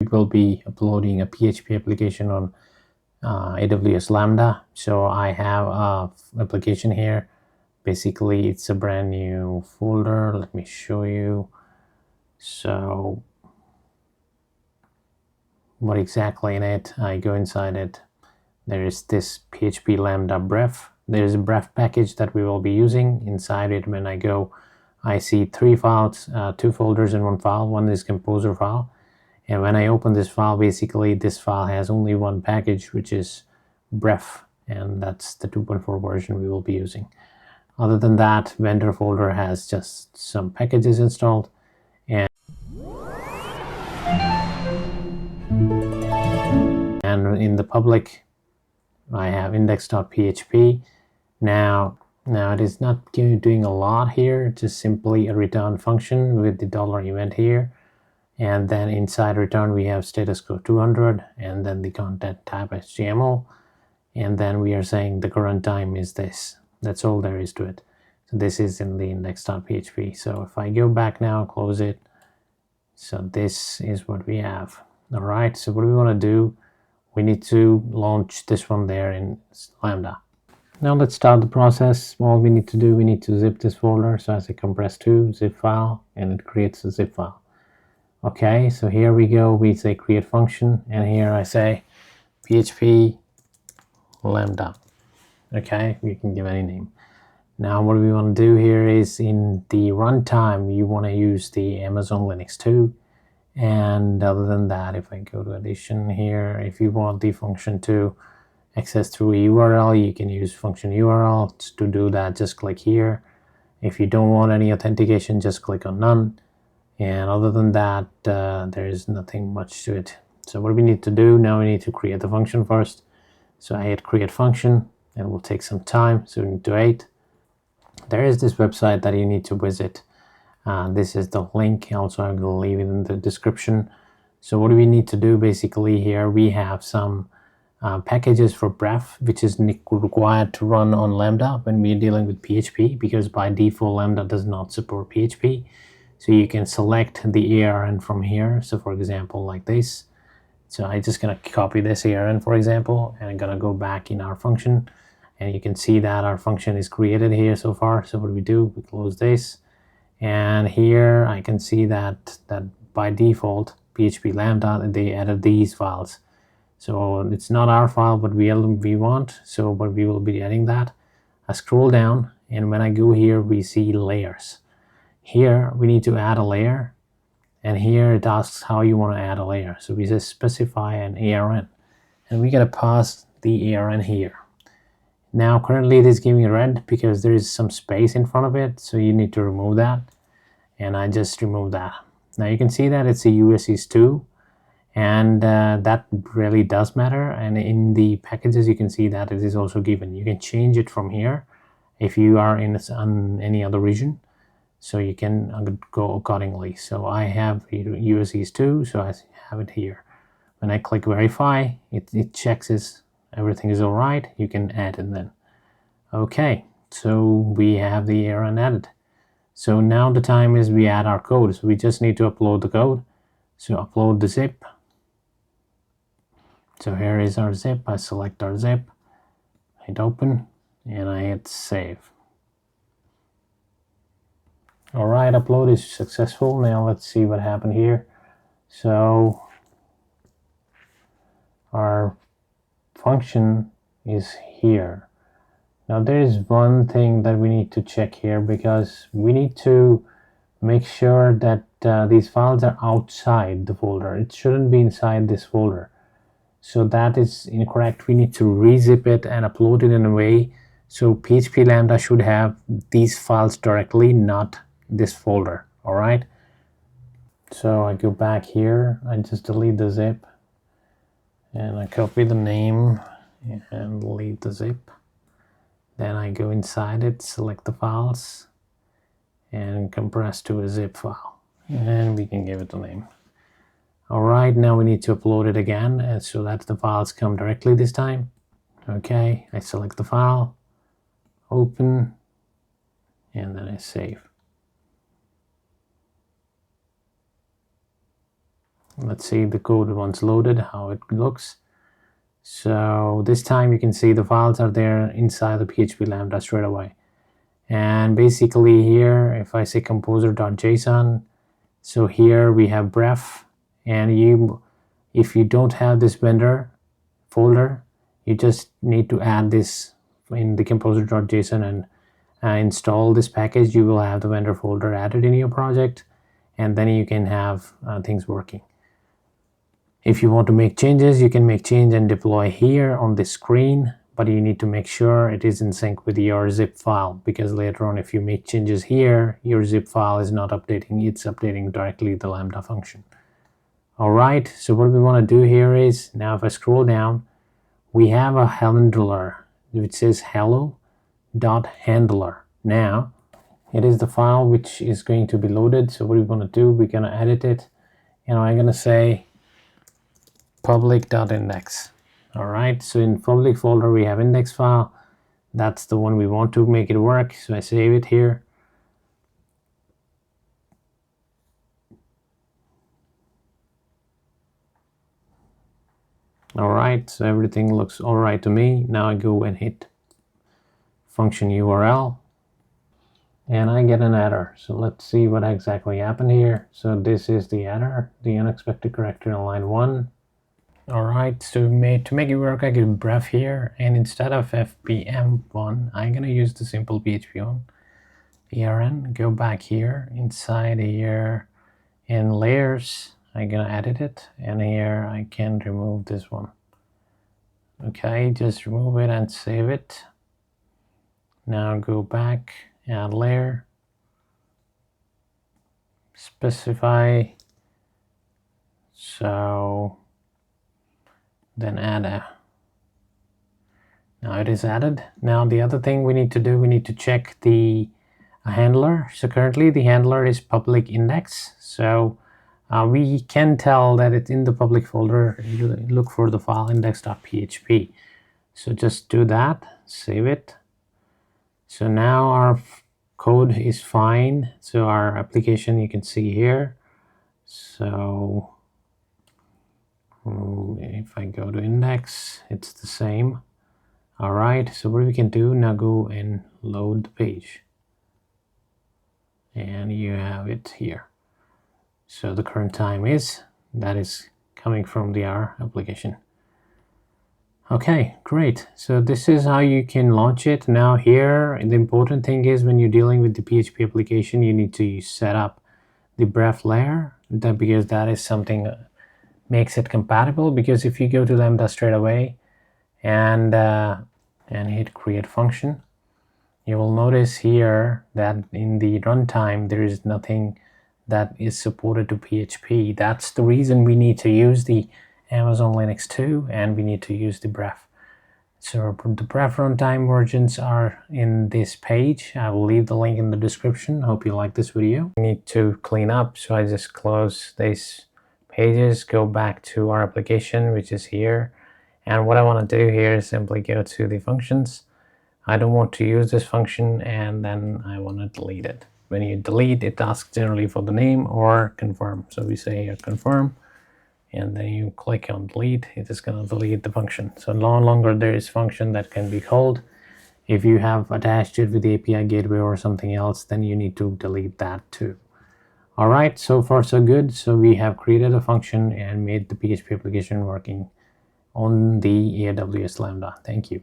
we will be uploading a PHP application on AWS Lambda. So I have a application here. Basically, it's a brand new folder. Let me show you. So what exactly in it? I go inside it. There is this PHP Lambda Bref. There's a Bref package that we will be using. Inside it, when I go, I see 3 files, 2 folders in one file. One is composer file. And when I open this file, basically this file has only one package, which is Bref, and that's the 2.4 version we will be using. Other than that, vendor folder has just some packages installed. And in the public, I have index.php. Now it is not doing a lot here, just simply a return function with the $event here. And then inside return, we have status code 200, and then the content type HTML. And then we are saying the current time is this. That's all there is to it. So this is in the index.php. So if I go back now, close it. So this is what we have. All right, so what do we want to do? We need to launch this one there in Lambda. Now let's start the process. All we need to do, we need to zip this folder. So I say compress2 zip file, and it creates a zip file. Okay, so here we go. We say create function, and here I say PHP Lambda. Okay, we can give any name. Now what we want to do here is in the runtime, you want to use the Amazon Linux 2. And other than that, if I go to addition here, if you want the function to access through a URL, you can use function URL. To do that, just click here. If you don't want any authentication, just click on none. And other than that, there is nothing much to it. So what we need to do now, we need to create the function first. So I hit create function. It will take some time, so we need to wait. There is this website that you need to visit. This is the link. Also, I will leave it in the description. So what do we need to do? Basically here we have some packages for Bref, which is required to run on Lambda when we're dealing with PHP, because by default Lambda does not support PHP. So you can select the ARN from here. So for example, like this. So I'm just going to copy this ARN, for example, and I'm going to go back in our function. And you can see that our function is created here so far. So what do? We close this. And here I can see that by default, PHP Lambda, they added these files. So it's not our file, but we want. So, but we will be adding that. I scroll down, and when I go here, we see layers. Here we need to add a layer, and here it asks how you want to add a layer. So we just specify an ARN, and we gotta pass the ARN here. Now currently it is giving red because there is some space in front of it, so you need to remove that, and I just removed that. Now you can see that it's a USEs 2, and that really does matter. And in the packages you can see that it is also given. You can change it from here if you are in any other region. So you can go accordingly. So I have USEs 2, so I have it here. When I click verify, it checks everything is all right. You can add it then. Okay, so we have the ARN added. So now the time is we add our code. So we just need to upload the code. So upload the zip. So here is our zip. I select our zip, hit open, and I hit save. All right, upload is successful. Now let's see what happened here. So our function is here. Now there is one thing that we need to check here, because we need to make sure that these files are outside the folder. It shouldn't be inside this folder. So that is incorrect. We need to rezip it and upload it in a way so PHP Lambda should have these files directly, not this folder. All right, so I go back here, I just delete the zip, and I copy the name and delete the zip. Then I go inside it, select the files, and compress to a zip file, and we can give it a name. All right, now we need to upload it again, and so that the files come directly this time. Okay, I select the file, open, and then I save. Let's see the code once loaded, how it looks. So this time you can see the files are there inside the PHP Lambda straight away. And basically here, if I say composer.json, so here we have Bref, and if you don't have this vendor folder, you just need to add this in the composer.json and install this package. You will have the vendor folder added in your project, and then you can have things working. If you want to make changes, you can make change and deploy here on the screen, but you need to make sure it is in sync with your zip file, because later on if you make changes here, your zip file is not updating, it's updating directly the Lambda function. Alright, so what we want to do here is, now if I scroll down, we have a handler which says hello.handler. Now it is the file which is going to be loaded. So what we want to do, we're going to edit it, and I'm going to say public.index. Alright, so in public folder we have index file. That's the one we want to make it work. So I save it here. Alright, so everything looks alright to me. Now I go and hit function URL, and I get an error. So let's see what exactly happened here. So this is the error, the unexpected character in line 1. Alright, so to make it work, I get Bref here, and instead of fpm1, I'm gonna use the simple PHP one. ERN, go back here, inside here, in layers, I'm gonna edit it, and here I can remove this one. Okay, just remove it and save it. Now go back, add layer, specify, so then add now it is added. Now the other thing we need to do, we need to check the handler. So currently the handler is public index, so we can tell that it's in the public folder. You look for the file index.php. So just do that, save it. So now our code is fine. So our application you can see here. So if I go to index, it's the same. Alright, so what we can do now, go and load the page, and you have it here. So the current time is, that is coming from the R application. Okay, great. So this is how you can launch it. Now here, the important thing is when you're dealing with the PHP application, you need to set up the Bref layer, because that is something makes it compatible. Because if you go to Lambda straight away and hit create function, you will notice here that in the runtime there is nothing that is supported to PHP. That's the reason we need to use the Amazon Linux 2, and we need to use the Bref. So the Bref runtime versions are in this page. I will leave the link in the description. Hope you like this video. We need to clean up, so I just close these pages, go back to our application, which is here. And what I want to do here is simply go to the functions. I don't want to use this function, and then I want to delete it. When you delete, it asks generally for the name or confirm. So we say here confirm, and then you click on delete. It is going to delete the function. So no longer there is function that can be called. If you have attached it with the API gateway or something else, then you need to delete that too. Alright, so far so good. So we have created a function and made the PHP application working on the AWS Lambda. Thank you.